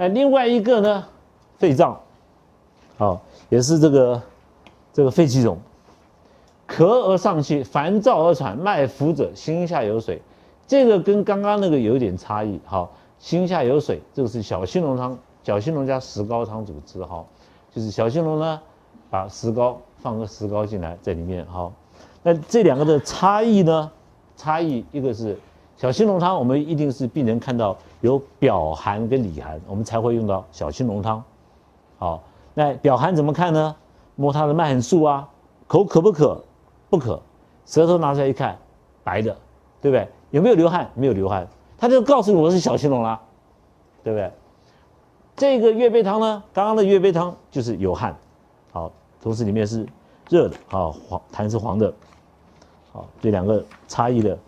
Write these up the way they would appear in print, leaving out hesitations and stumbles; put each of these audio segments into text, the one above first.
那另外一个呢，肺脏，好，也是这个肺气肿，咳而上气，烦躁而喘，脉浮者，心下有水。这个跟刚刚那个有一点差异，好，心下有水，这个是小青龙汤，小青龙加石膏汤主治，哈，就是小青龙呢，把石膏放个石膏进来在里面，好，那这两个的差异呢？差异一个是小青龙汤，我们一定是病人看到有表寒跟里寒，我们才会用到小青龙汤。好，那表寒怎么看呢？摸他的脉很肃啊，口渴不渴？不渴，舌头拿出来一看，白的，对不对？有没有流汗？没有流汗，他就告诉我是小青龙啦，对不对？这个月贝汤呢，刚刚的月贝汤就是有汗，好，同时里面是热的，好，痰是黄的，好，这两个差异的，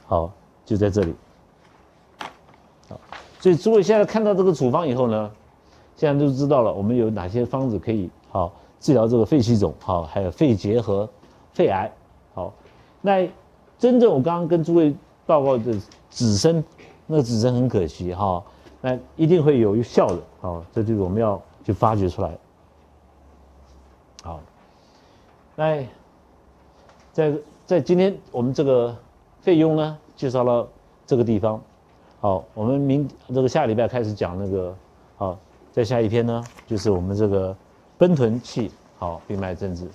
好，就在这里。好，所以诸位现在看到这个处方以后呢，现在就知道了我们有哪些方子可以好治疗这个肺气肿，好，还有肺结核、肺癌，好，那真正我刚刚跟诸位报告的止砷，那个止砷很可惜哈，那一定会有效的，好，这就是我们要去发掘出来。好，那在今天我们这个费用呢，介绍到这个地方，好，我们这个下礼拜开始讲那个，好，在下一篇呢，就是我们这个奔豚气，好，病脉政治。